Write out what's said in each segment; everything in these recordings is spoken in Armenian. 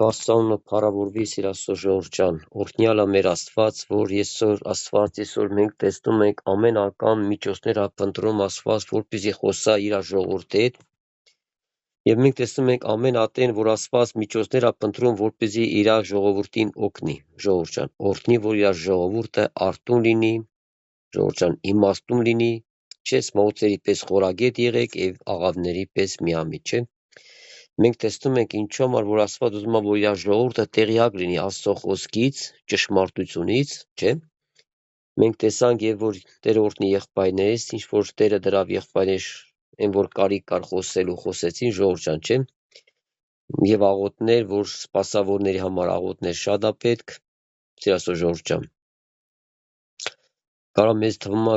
Բարձրանունը փառավորվի Սիրասո Ժողովուրդ ջան, օրհնյալ է մեր Աստված, որ այսօր մենք տեսնում ենք ամեն անգամ միջոցներ փնտրում Աստված, որպեսզի խոսա իր ժողովրդի հետ, եւ մենք տեսնում ենք ամեն ատեն, որ Աստված միջոցներ փնտրում, որպեսզի իր ժողովրդին օգնի, ժողովուրդ ջան, օրհնի, որ իր ժողովուրդը արտուն լինի, ժողովուրդ ջան, իմաստուն լինի, չէ՞ մոծերի պես խորագետ եղեք եւ աղավների պես միամիտ, չէ՞։ Մենք տեսնում ենք ինչու համար որ Աստված ուզում է որ իր ժողովուրդը տեղյակ լինի Աստծո խոսքից, ճշմարտությունից, չէ՞։ Մենք տեսանք եւ որ Տերը օրհնի եղբայրներից, ինչ որ Տերը դրավ եղբայրներ, այն որ կարիք կար խոսելու, խոսեցին ժողովուրդ ջան, չէ՞։ Եվ աղոթներ, որ սպասավորների համար աղոթներ շատ է պետք, Սիրասո ժողովուրդ ջան։ Կարա մեզ թվում է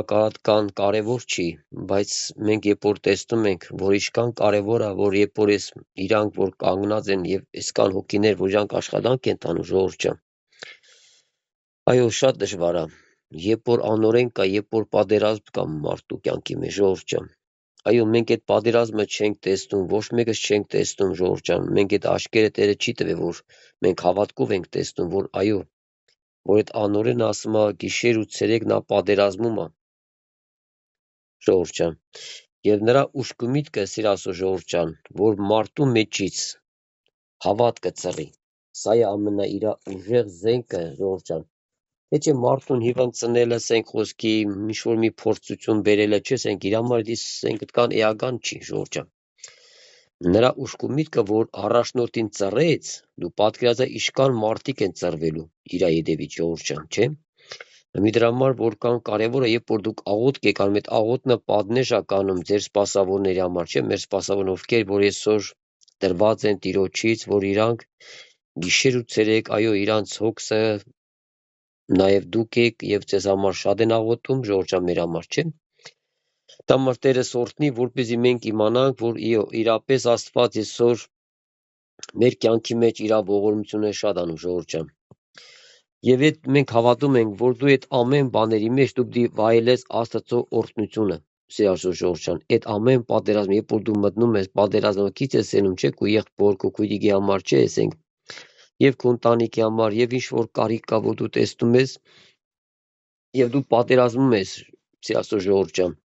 կարևոր չի, բայց մենք երբ որ տեսնում ենք, որ ինչքան կարևոր է, որ երբ որ իրանք որ կանգնած են եւ այսքան հոգիներ, որ իրանք աշխատանք են տանում ժողովուրդ ջան։ Այո, շատ դժվար է։ Երբ որ անօրեն կա, երբ որ պատերազմ կա մարդու կյանքի մեջ ժողովուրդ ջան։ Այո, մենք այդ պատերազմը չենք տեսնում, ոչ մեկս չենք տեսնում ժողովուրդ ջան։ Մենք այդ աչքերը Տերը չի տվել, որ մենք հավատքով ենք տեսնում, որ այո, որ այդ անօրենը ասում է գիշեր ու ցերեկ նա պատերազմում է ժողովուրդ ջան եւ նրա ուշք ու միտքը Սիրասո ժողովուրդ ջան որ մարդու մեջից հավատքը ծռի սա է ամենա իր ուժեղ զենքը ժողովուրդ ջան թե չէ մարդուն հիվանդ ծնելը սենք խոսքի ինչ որ մի փորձություն բերելը չէ սենք իր համար դի սենք կան էական չի ժողովուրդ ջան նրա ուշք ու միտքը որ առաջնորդին ծռեց դու պատկերացա իշքան մարդիկ են ծռվելու իր հետևից ժողովուրդ ջան չէ Մի դրա համար որքան կարևոր է, երբ որ դուք աղոթք եք անում, այդ աղոթքը պատնեշ է կանում ձեր սպասավորների համար, չէ՞, մեր սպասավորներ ովքեր որ այսօր դրված են Տիրոջից, որ իրանք գիշեր ու ցերեկ, այո, իրանց հոգսը նաև դուք եք եւ ձեզ համար շատ են աղոթում, ժողովուրդ մեր համար, չէ՞։ Դա համար Տերը սորտնի, որպեսզի մենք իմանանք, որ իրապես Աստված այսօր մեր կյանքի մեջ իր ողորմությունը շատ անում, ժողովուրդ ջան։ Եվ այդ մենք հավատում ենք, որ դու այդ ամեն բաների մեջ դու պիտի վայելես Աստծո օրհնությունը, Սիրասո ժողովուրդ ջան, այդ ամեն պատերազմ, երբ որ դու մտնում ես պատերազմը քիչ ես ելնում, չէ՞, քո եղբոր, քո քույրիկի համար, չէ՞, ասենք, եւ քո ընտանիքի համար, եւ ինչ որ կարիք կա, որ դու տեսնում ես, եւ դու պատերազմում ես, Սիրասո ժողովուրդ ջան։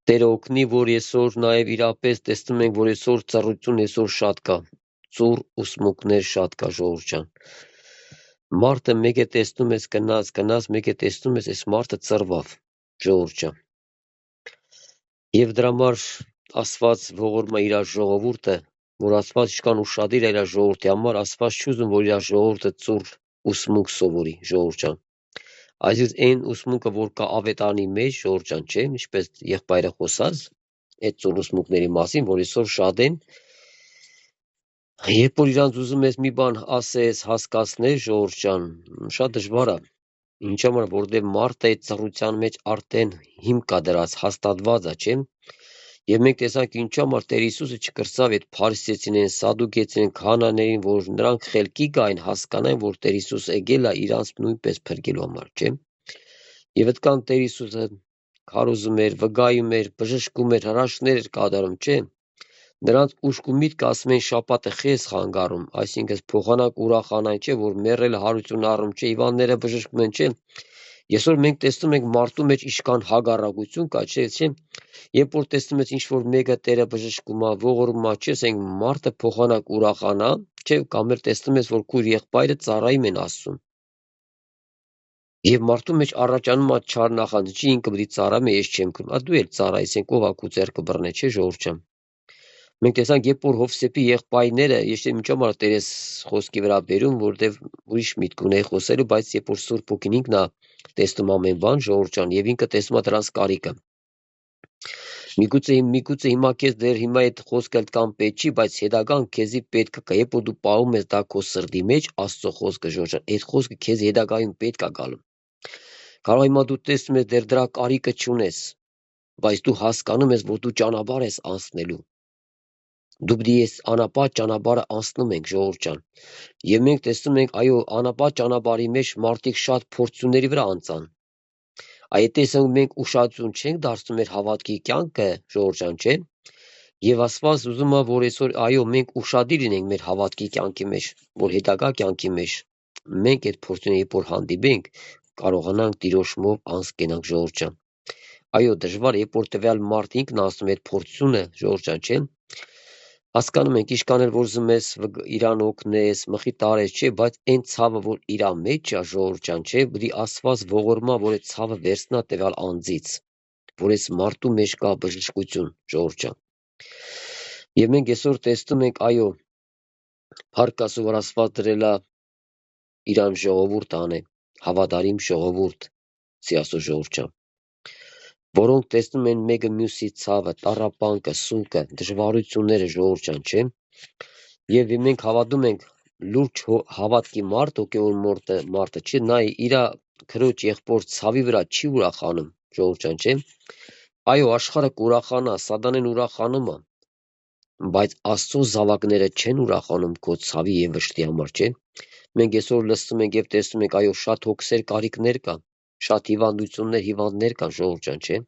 Տերը օգնի, որ այսօր նաեւ իրապես տեսնում ենք, որ այսօր ծառություն այսօր շատ կա, ծուռ ու սմուկներ շատ կա, ժողովուրդ ջան։ Մարդը մեկ է տեսնում ես գնաց, մեկ է տեսնում ես այս մարդը ծռվավ, ժողովուրդ ջան։ Եվ դրա համար Աստված ողորմա իր ժողովուրդը, որ Աստված ինչքան ուշադիր է իր ժողովրդի համար, Աստված չի ուզում, որ իր ժողովուրդը ծուռ ու սմուկ սովորի, ժողովուրդ ջան։ Այսինքն այն ուսմունքը, որ կա ավետարանի մեջ, ժողովուրդ ջան, չէ՞, ինչպես եղբայրը խոսած, այդ ծուռ ու սմուկների մասին, որ այսօր շատ են Երբ որ իրանց ուզում ես մի բան ասես, հասկացնես, ժողովուրդ ջան, շատ դժվար է։ Ինչ համար, որտեղ մարդը այդ ծառության մեջ արդեն հիմք կա դրած, հաստատված է, չէ՞։ Եվ մենք տեսանք ինչ համար Տեր Հիսուսը չկրծավ այդ փարիսեցիներին, սադուկեցիներին, քահանաներին, որ նրանք խելքի գային, հասկանային, որ Տեր Հիսուսը եկել է իրանց նույնպես փրկելու համար, չէ՞։ Եվ այդքան Տեր Հիսուսը քարոզում էր, վգայում էր, բժշկում էր, հրաշքներ էր կատարում, չէ՞։ Նրանց ուշք ու միտքը ասում են շաբաթը խես խանգարում, այսինքն փոխանակ ուրախանային չէ, որ մեռելը հարություն առում չէ, հիվանդները բժշկում են, չէ։ Այսօր մենք տեսնում ենք մարդու մեջ ինչքան հագարակություն կա, չէ։ Երբ որ տեսնում ես ինչ որ մեկը Տերը բժշկում է, ողորմում է, չէ, ասենք մարդը փոխանակ ուրախանա, չէ, կամ էլ տեսնում ես, որ քույր եղբայրը ծառայում են Աստծուն։ Եվ մարդու մեջ առաջանում է չար նախանձի, ինքը պետք է ծառայում է, ես չեմ կրում։ Դու էլ ծառայես, ով է քո ձեռքը բռնե, չէ, ժողովուրդ ջան։ Մենք տեսանք, երբ որ Հովսեփի եղբայրները, ես չեմ ինչ համար Տերես խոսքի վրա բերում, որտեվ ուրիշ միտք ունեի խոսելու, բայց երբ որ Սուրբ Օգին ինքն է տեսնում ամեն բան, ժողովուրդ ջան, եւ ինքը տեսնում է դրանց կարիքը։ Միգուցե հիմա քեզ դեռ հիմա այդ խոսքը կան պետք չի, բայց հետագան քեզի պետք է, երբ որ դու պահում ես դա քո սրտի մեջ, Աստծո խոսքը, ժողովուրդ ջան, այդ խոսքը քեզ հետագայում պետք է գալու։ Կարող հիմա դու տեսնում ես դեռ դրա կարիքը չունես, բայց դու հասկանում ես, որ դու ճանապարհ ես անցնելու։ Դու պիտի ես անապատ ճանապարհը անցնում ենք, ժողովուրդ ջան։ Եվ մենք տեսնում ենք, այո, անապատ ճանապարհի մեջ մարդիկ շատ փորձությունների վրա անցան։ Այդ տեսակ մենք ուշադրություն չենք դարձնում մեր հավատքի կյանքը, ժողովուրդ ջան, չէ։ Եվ Աստված ուզում է, որ այսօր այո, մենք ուշադիր լինենք մեր հավատքի կյանքի մեջ, որ հետագա կյանքի մեջ մենք այդ փորձին երբ որ հանդիպենք, կարողանանք Տիրոջմով անց կենանք ժողովուրդ ջան։ Այո, դժվար է, երբ որ տվյալ մարդ ինքն ասում է այդ փորձությունը, ժողովուրդ ջան, չէ՞։ Հասկանում ենք, իշքան էլ որ զմես իրան օգնես, մխիթարես, չէ, բայց այն ցավը, որ իրա մեջ է, ժողովուրդ ջան, չէ, բրի Աստված ողորմա, որ այդ ցավը վերցնա տվյալ անձից, որ այս մարդու մեջ կա բժշկություն, ժողովուրդ ջան։ Եվ մենք այսօր տեսնում ենք, այո, փառք Աստծո, որ Աստված դրել է իրան ժողովուրդ անե, հավատարիմ ժողովուրդ, Աստծո ժողովուրդ ջան, որոնք տեսնում են մեկը մյուսի ցավը, տառապանքը, սուգը, դժվարությունները, ժողովուրդ ջան, չէ։ Եվ մենք հավատում ենք լուրջ հավատքի մարդ, հոգևոր մարդը չի նայ իրա քրոջ եղբոր ցավի վրա չի ուրախանում, ժողովուրդ ջան, չէ։ Այո, աշխարհը կուրախանա, սատանեն ուրախանում է, բայց Աստծո զավակները չեն ուրախանում քո ցավի եւ վշտի համար, չէ։ Մենք այսօր լսում ենք եւ տեսնում ենք, այո, շատ հոգսեր, կարիքներ կան, շատ հիվանդություններ, հիվանդներ կան, ժողովուրդ ջան, չէ։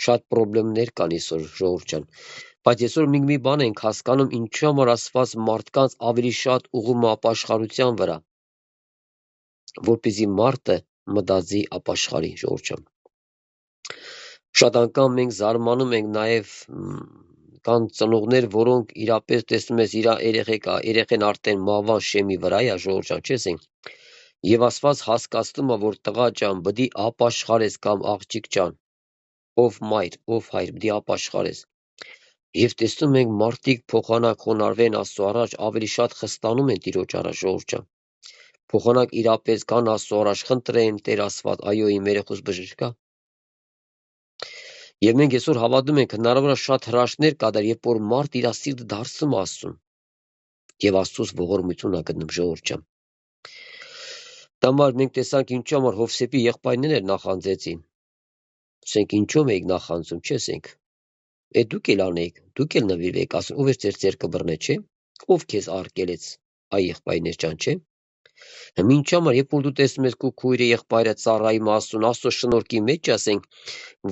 Շատ խնդիրներ կան այսօր, ժողովուրդ ջան։ Բայց այսօր մի բան ենք հասկանում, ինչու համար Աստված մարդկանց ավելի շատ ուղղում է ապաշխարության վրա, որպեսզի մարդը մտածի ապաշխարի, ժողովուրդ ջան։ Շատ անգամ մենք զարմանում ենք նաև կան ծնողներ, որոնք իրապես տեսնում ես իր երեխեն արդեն մահվան շեմի վրա է, ժողովուրդ ջան, չես են։ Եվ Աստված հասկացնում է, որ տղա ջան, բդի ապաշխարես կամ աղջիկ ջան, ով մայր, ով հայր, բդի ապաշխարես։ Եվ տեսնում ենք մարդիկ փոխանակ խոնարհվեն Աստծո առաջ, ավելի շատ խստանում են Տիրոջ առաջ, ժողովուրդ ջան։ Փոխանակ իրապես կան Աստծո առաջ, խնդրեն Տեր Աստված, այո, իմ երեխուս բժշկա։ Եվ մենք այսօր հավատում ենք հնարավոր է շատ հրաշքներ կատարել, երբ որ մարդ իր սիրտը դարձում Աստծուն եւ Աստծուց ողորմություն ա գտնում, ժողովուրդ ջան։ Դամար մենք տեսանք ինչու համար Հովսեփի եղբայրները նախանձեցին։ Ասենք ինչու եք նախանձում, չեսենք։ Դուք էլ անեք, դուք էլ նվիրվեք, ասեն ով է ձեր ձեռքը բռնե, չէ։ Ով քեզ արգելեց, այ եղբայրներ ջան, չէ։ Ինչ համար, երբ որ դու տեսնում ես քո քույրը եղբայրը ծառայում Աստծուն, Աստծո շնորհքի մեջ, ասենք,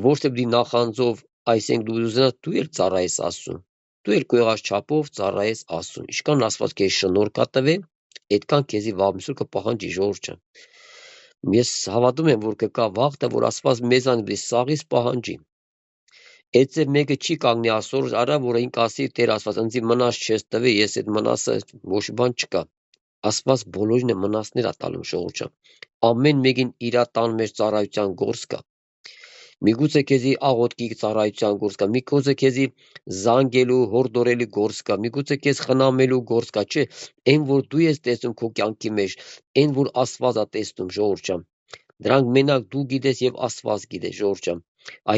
ոչ թե բդի նախանձով, այսինքն դու ուզենաս դու էլ ծառայես Աստծուն, դու էլ քո եղած չափով ծառայես Աստծուն, ինչքան Աստված քեզ շնորհ կա տվել, այդքան քեզի վաղ կպահանջի, ժողովուրդ ջան։ Ես հավատում եմ, որ կգա վաղը, որ Աստված մեզան սաղից պահանջի։ Այդ մեկը չի կանգնի այսօր արա, որ ինք ասի Տեր Աստված, ինձ մնաս չես տվի, ես այդ մնասը ոչ բան չկա։ Աստված բոլորին է մնասներ ա տալու, ժողովուրդ ջան։ Ամեն մեկին իր տան մեջ ծառայության գործ կա։ Միգուցե քեզի աղոթքի ծառայության գործ կա, միգուցե քեզի զանգելու, հորդորելու գործ կա, միգուցե քեզ խնամելու գործ կա, չէ, այն որ դու ես տեսնում քո կյանքի մեջ, այն որ Աստված է տեսնում, ժողովուրդ ջան։ Դրանք մենակ դու գիտես եւ Աստված գիտե, ժողովուրդ ջան։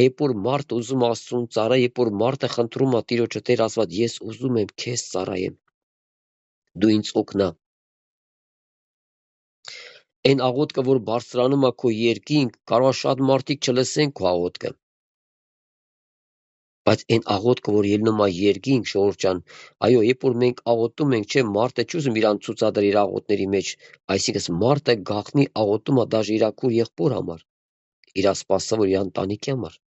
Երբ որ մարդը ուզում Աստծուն ծառայ, երբ որ մարդը խնդրում է Տիրոջը, Տեր Աստված, ես ուզում եմ քեզ ծառայեմ, դու ինձ օգնա։ Այն աղոթքը, որ բարձրանում է քո երկինք, կարող է շատ մարդիկ չլսեն քո աղոթքը։ Բայց այն աղոթքը, որ ելնում է երկինք, ժողովուրդ ջան, այո, երբ որ մենք աղոթում ենք, չէ, մարդը չի ուզում իրան ցուցադրել իր աղոթների մեջ, այսինքն մարդը գաղտնի աղոթում է դաժե իր քուր եղբոր համար, իր սպասավոր իր ընտանիքի համար,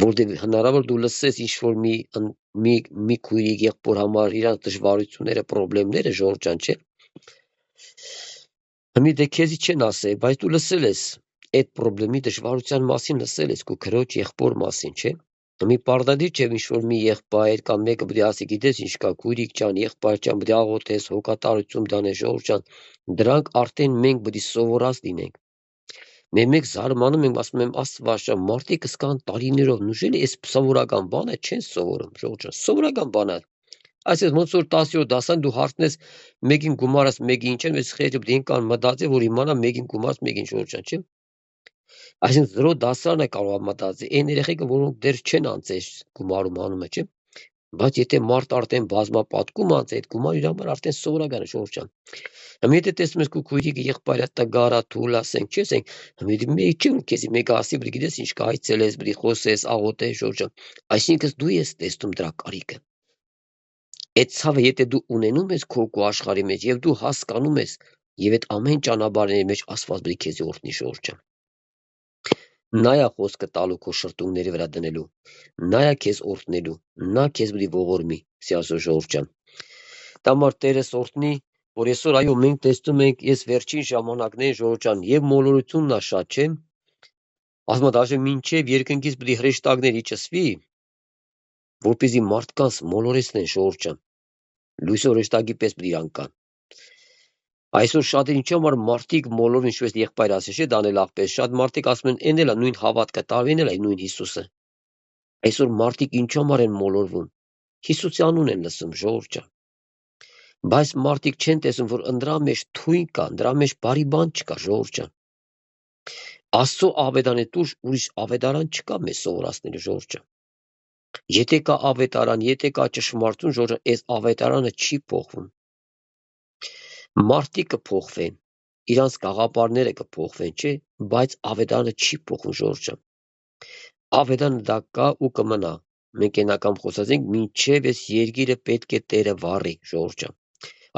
որտեղ հնարավոր դու լսես ինչ որ մի քույրի եղբոր համար իր դժվարությունները, խնդիրները, ժողովուրդ ջան, չէ։ Հիմա դե քեզի չեն ասել, բայց դու լսել ես այդ խնդրի դժվարության մասին, լսել ես քո քրոջ եղբոր մասին, չէ։ Մի պարտադիր չէ ինչ-որ մի եղբայր կամ մեկը պետք է ասի, գիտես ինչ կա, քույրիկ ջան, եղբայր ջան, պետք է աղոթես, հոգատարություն տանես, ժողովուրդ ջան, դրանք արդեն մենք պետք է սովորած լինենք։ Մեկ զարմանում ենք, ասում եմ, Աստված ջան, մարդիկ կան տարիներով, նույնիսկ այս սովորական բանը չեն սովորում, ժողովուրդ ջան, սովորական բանը։ Այսինքն ոնց որ 10-րդ դասան դու հարցնես մեկին գումարած մեկին ինչ են, ես խելքը պետք է ինքան մտածի, որ իմանա մեկին գումարած մեկին, ժողովուրդ ջան, չէ։ Այսինքն 0 դասարանը կարող է մտածի, այն երեխեքը, որոնք դեռ չեն անցել գումարում անումը, չէ։ Բայց եթե մարդ արդեն բազմապատկում անց այդ գումարը իր համար արդեն սովորական է, ժողովուրդ ջան։ Հիմա եթե տեսնում ես քո քույրիկը եղբայրը տգարա թույլ ասենք, չէ՞, ասենք, հիմա մեկ չի որ քեզի մեկը ասի, բրի գիտես ինչ կա, այցելես, բրի խոսես, աղոթես, ժողովուրդ ջան։ Այսինքն դու ես տեսնում դրա կարիքը։ Այդ ցավը եթե դու ունենում ես քո աշխարհի մեջ եւ դու հասկանում ես եւ այդ ամեն ճանապարհների մեջ Աստված բրի քեզի օրհնի, ժողովուրդ ջան։ Նա է խոսքը տալու քո շրթունքների վրա դնելու, նա է քեզ օրհնելու, նա քեզ պիտի ողորմի, սիրասո ժողովուրդ ջան։ Դա համար Տերս օրհնի, որ այսօր այո մենք տեսնում ենք ես վերջին ժամանակներին ժողովուրդ ջան եւ մոլորությունն է շատ չէ, ասում եմ դաժե մինչեւ երկնքից պիտի հրեշտակներ իջսվի, որպեսզի մարդկանց մոլորեցնեն ժողովուրդ ջան, լույսի հրեշտակի պես պիտի իրանք կան։ Այսօր շատ ինչի համար մարդիկ մոլորում, ինչպես եղբայր ասես չէ, Դանիել աղբես, շատ մարդիկ ասում են, այն էլ է նույն հավատքը, տարվին էլ է նույն Հիսուսը։ Այսօր մարդիկ ինչի համար են մոլորվում։ Հիսուսի անուն են լսում, ժողովուրդ ջան։ Բայց մարդիկ չեն տեսնում, որ դրա մեջ թույն կա, դրա մեջ բարի բան չկա, ժողովուրդ ջան։ Աստծո ավետարանի դուրս ուրիշ ավետարան չկա մեզ սովորացնելու, ժողովուրդ ջան։ Եթե կա ավետարան, եթե կա ճշմարտություն, ժողովուրդ ջան, այս ավետարանը չի փոխվում։ Մարդիկ կփոխվեն, իրանց գաղափարները կփոխվեն, չէ, բայց ավետարանը չի փոխվում, ժողովուրդ ջան։ Ավետարանը դա կա ու կմնա։ Մենք ենական խոսած ենք, մինչև այս երկիրը պետք է Տերը վառի, ժողովուրդ ջան։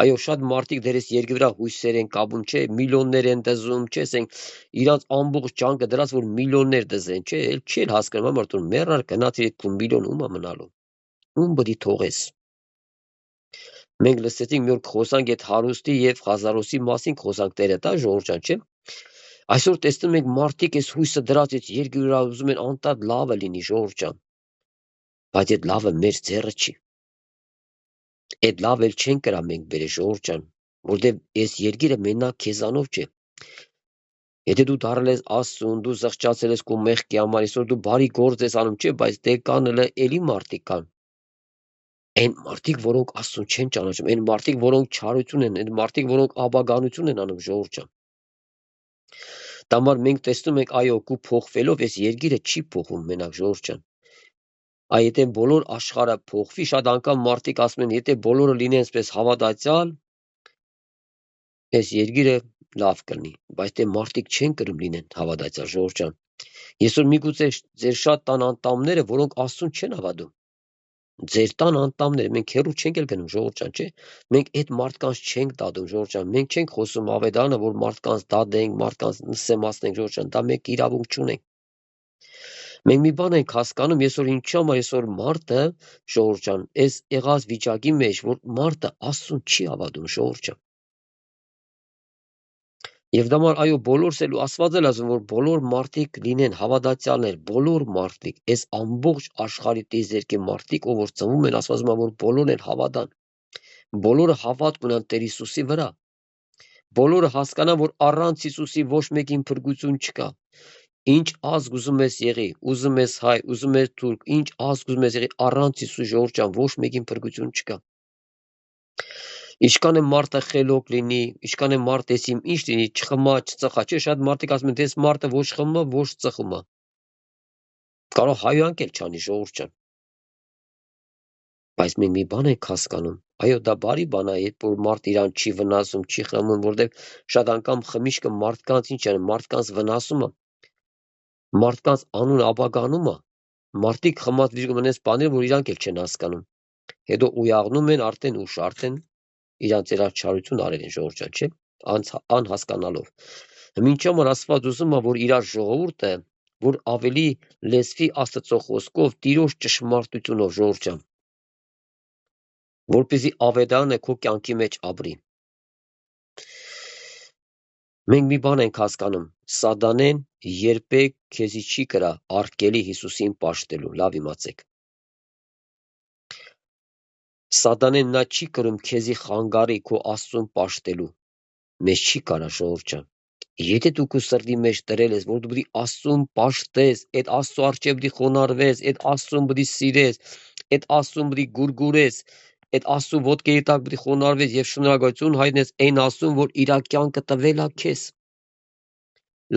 Այո, շատ մարդիկ դեր այս երկրի վրա հույսեր են կապում, չէ, միլիոններ են դզում, չէ, ասենք իրանց ամբողջ ջանքը դրած, որ միլիոններ դզեն, չէ, էլ չի հասկանում, մարդու մեռար գնաց իր քո միլիոն ում է մնալու։ Ում պիտի թողես։ Մենք լսեցինք մի օր խոսանք այդ հարուստի եւ Ղազարոսի մասին խոսանք Տերը տա ժողովուրդ ջան, չէ։ Այսօր տեսնում ենք մարդիկ այս հույսը դրած այս երկրի վրա ուզում են անտառ լավը լինի, ժողովուրդ ջան։ Բայց այդ լավը մեր ձեռը չի։ Այդ լավ էլ չեն կրա մենք բերե ժողովուրդ ջան, որտեւ այս երկիրը մենակ քեզանով չէ։ Եթե դու դարել ես Աստծուն, դու զղջացել ես քո մեղքի համար, այսօր դու բարի գործ ես անում, չէ, բայց դե կան էլի մարդիկ կան։ Այն մարդիկ, որոնք Աստծուն չեն ճանաչում, այն մարդիկ, որոնք չարություն են, այն մարդիկ, որոնք աբագանություն են անում, ժողովուրդ ջան։ Դա համար մենք տեսնում ենք, այո, քու փոխվելով այս երկիրը չի փոխվում մենակ, ժողովուրդ ջան։ Այ եթե բոլոր աշխարհը փոխվի, շատ անգամ մարդիկ ասում են, եթե բոլորը լինեն այսպես հավատացյալ, այս երկիրը լավ կլինի, բայց դե մարդիկ չեն կրում լինեն հավատացյալ, ժողովուրդ ջան։ Այսօր միգուցե ձեր շատ տան անդամները, որոնք Աստծուն չեն հավատում, ձեր տան անդամները, մենք հեռու չենք էլ գնում, ժողովուրդ ջան, չէ։ Մենք այդ մարդկանց չենք դադում, ժողովուրդ ջան, մենք չենք խոսում ավետարանը, որ մարդկանց դադենք, մարդկանց նսեմացնենք, ժողովուրդ ջան, դա մենք իրավունք չունենք։ Մենք մի բան ենք հասկանում, այսօր ինչի համար այսօր մարդը, ժողովուրդ ջան, այս եղած վիճակի մեջ, որ մարդը Աստծուն չի հավատում, ժողովուրդ ջան։ Եվ դա համար այո, բոլորս էլ Աստված էլ ասում, որ բոլոր մարդիկ լինեն հավատացյալներ, բոլոր մարդիկ, այս ամբողջ աշխարհի տիեզերքի մարդիկ, ով որ ծնվում են, Աստված ասում, որ բոլորն են հավատան։ Բոլորը հավատ ունեն Տեր Հիսուսի վրա։ Բոլորը հասկանան, որ առանց Հիսուսի ոչ մեկին փրկություն չկա։ Ինչ ազգ ուզում ես եղի, ուզում ես հայ, ուզում ես թուրք, ինչ ազգ ուզում ես եղի, առանց Հիսուս ժողովուրդ ջան, ոչ մեկին փրկություն չկա։ Ինչքան է մարդը խելոք լինի, ինչքան է մարդը էսիմ ինչ լինի, չխմա, չծխա, չէ, շատ մարդիկ ասում են, դες մարդը ոչ խմա, ոչ ծխում է։ Կարող հայանք էլ չանի ժողովուրդ ջան։ Բայց մենք մի բան ենք հասկանում, այո, դա բարի բան է, երբ որ մարդ իրան չի վնասում, չի խմում, որտեղ շատ անգամ խմիչքը մարդկանց ինչ է, մարդկանց վնասում է, մարդկանց անուն ապագանում է, մարդիկ խմած վիճակում ունեն բաներ, որ իրանք էլ չեն հասկանում։ Հետո ույաղնում են արդեն ուշ, արդեն իրանց երաշխարություն արել են ժողովուրդ ջան, չէ, անհասկանալով։ Մինչ համար Աստված ուզում է, որ իր ժողովուրդը, որ ավելի լեսվի Աստծո խոսքով, Տիրոջ ճշմարտությունով, ժողովուրդ ջան, որպեսզի ավետարանը քո կյանքի մեջ ապրի։ Մենք մի բան ենք հասկանում, Սատանեն երբեք քեզի չի կրա արգելի Հիսուսին պաշտելու, լավ իմացեք։ Սատանեն նա չի կրում քեզի խանգարի քո Աստծուն պաշտելու, մեզ չի կարա ժողովուրդ ջան։ Եթե դու քո սրտի մեջ դրել ես, որ դու պիտի Աստծուն պաշտես, այդ Աստծո առջև պիտի խոնարհվես, այդ Աստծուն պիտի սիրես, այդ Աստծուն պիտի գուրգուրես, այդ Աստծո ոտքերի տակ պիտի խոնարհվես եւ շնորհակալություն հայտնես այն Աստծուն, որ իր կյանքը տվել է քեզ։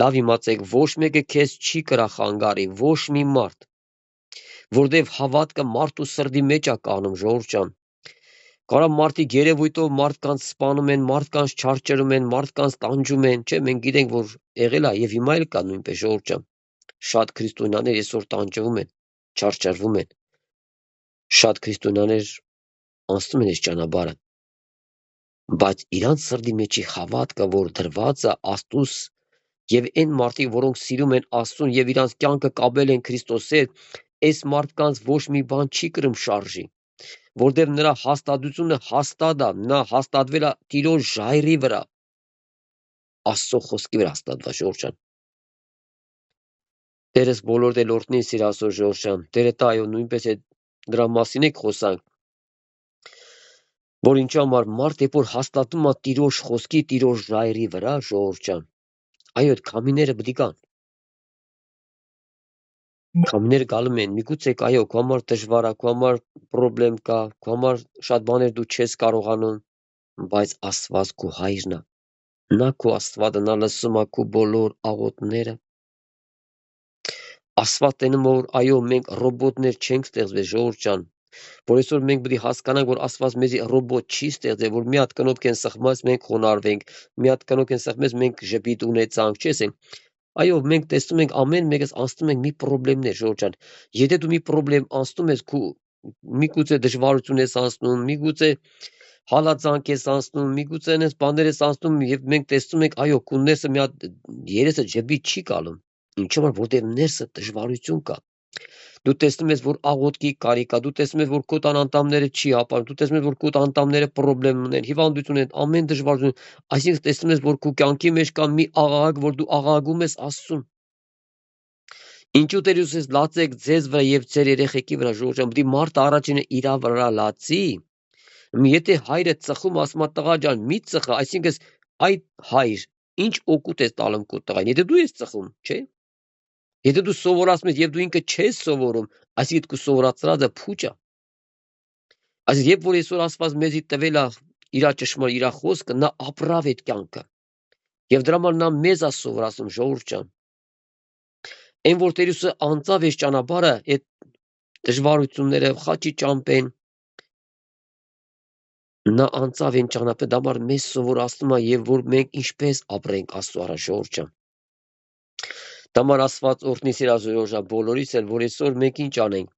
Լավ իմացեք, ոչ մեկը քեզ չի կրա խանգարի, ոչ մի մարդ, որտեվ հավատքը մարդու սրտի մեջ է կանում, ժողովուրդ ջան։ Կարա մարդիկ երևույթով մարդկանց սպանում են, մարդկանց չարչարում են, մարդկանց տանջում են, չէ, մենք գիտենք, որ եղել է եւ հիմա էլ կա նույնպես ժողովուրդ ջան։ Շատ քրիստոնյաներ այսօր տանջվում են, չարչարվում են։ Շատ քրիստոնյաներ անցնում են այս ճանապարհը, բայց իրանց սրտի մեջի հավատքը, որ դրված է Աստծուս Եվ այն մարդիկ, որոնք սիրում են Աստծուն եւ իրանց կյանքը կապել են Քրիստոսի հետ, այս մարդկանց ոչ մի բան չի կրում շարժի, որտեղ նրա հաստատությունը հաստատ է, նա հաստատվել է Տիրոջ ժայռի վրա, Աստծո խոսքի վրա հաստատված Ժողովուրդ ջան։ Տերս բոլոր դելորդնին սիրասո Ժողովուրդ ջան, Տերը տա այո նույնպես է դրա մասին եք խոսանք, որ ինչու համար մարդ երբ որ հաստատում է Տիրոջ խոսքի, Տիրոջ ժայռի վրա Ժողովուրդ ջան, այո այդ քամիները պետք է կան։ Քամիները գալու են, միգուցե այո, քո համար դժվար է, քո համար պրոբլեմ կա, քո համար շատ բաներ դու չես կարողանում, բայց Աստված քո հայրն է։ Նա քո Աստվածը, նա լսում է քո բոլոր աղոթները։ Աստված տենում որ այո, մենք ռոբոտներ չենք ստեղծվել, Ժողովուրդ ջան, որ այսօր մենք պետք է հասկանանք, որ Աստված մեզի ռոբոտ չի ստեղծել, որ մի հատ կնոպկ են սխմած, մենք խոնարհվենք, մի հատ կնոպկ են սխմած, մենք ժպիտ ունեցանք, չես ենք։ Այո, մենք տեսնում ենք ամեն մեկս անցնում ենք մի պրոբլեմներ, Ժողովուրդ ջան։ Եթե դու մի պրոբլեմ անցնում ես, միգուցե դժվարություն ես անցնում, միգուցե հալածանք ես անցնում, միգուցե այնպես բաներ ես անցնում եւ մենք տեսնում ենք, այո, քո ներսը մի հատ երեսը ժպիտ չի գալու։ Ինչու՞ որտեղ ներսը դժվարություն կա։ Դու տեսնում ես, որ աղոթքի կարիք կա, դու տեսնում ես, որ քո տան անդամները չի ապարում, դու տեսնում ես, որ քո տան անդամները պրոբլեմ ունեն, հիվանդություն ունեն, ամեն դժվարություն, այսինքն տեսնում ես, որ քո կյանքի մեջ կա մի աղաղակ, որ դու աղաղակում ես Աստծուն։ Ինչու Տեր Հիսուս լացեք ձեզ վրա եւ ձեր երեխեքի վրա, Ժողովուրդ ջան, պետք է մարդը առաջինը իր վրա լացի։ Եթե հայրը ծխում ասում է տղա ջան, մի ծխա, այսինքն այդ հայր ինչ օգուտ է տալում քո տղային, եթե դու ես ծխում, չէ՞։ Եթե դու սովորացնում ես եւ դու ինքը չես սովորում, այսինքն քո սովորածրածը փուչ է։ Այսինքն երբ որ այսօր Աստված մեզի տվել է իր ճշմարիտ իր խոսքը, նա ապրավ այդ կյանքը։ Եվ դրա համար նա մեզ է սովորացնում, Ժողովուրդ ջան։ Այն որ Տեր Հիսուսը անցավ այս ճանապարհը, այդ դժվարությունները, խաչի ճամփեն, նա անցավ այն ճանապարհը, դա համար մեզ սովորացնում է եւ որ մենք ինչպես ապրենք Աստծո առաջ, Ժողովուրդ ջան։ Դամար Աստված օրհնի սիրազորոշա բոլորից էլ, որ այսօր մենք ինչ անենք։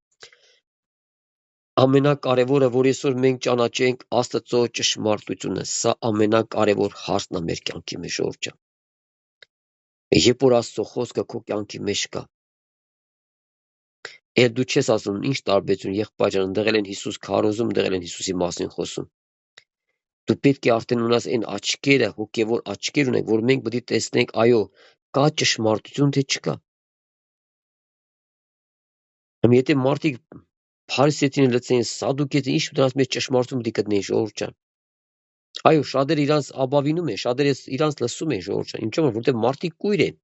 Ամենակարևորը, որ այսօր մենք ճանաչենք Աստծո ճշմարտությունը, սա ամենակարևոր հարցն է մեր կյանքի մեջ, Ժողովուրդ ջան։ Երբ որ Աստծո խոսքը քո կյանքի մեջ կա, էլ դու չես ասում ինչ տարբերություն եղբայր ջան, դեղել են Հիսուս քարոզում, դեղել են Հիսուսի մասին խոսում։ Դու պետք է արդեն ունես այն աչքերը, հոգևոր աչքեր ունենք, որ մենք պետք է տեսնենք, այո, կա ճշմարտություն թե չկա։ Եթե մարդիկ Փարիսեցին լցեն, Սադուկեցին, ինչ դրանց մեջ ճշմարտություն պետք է գտնեն, Ժողովուրդ ջան։ Այո, շատերը իրանց ապավինում են, շատերը իրանց լսում են, Ժողովուրդ ջան, ինչու՞ որտեղ մարդիկ կույր են։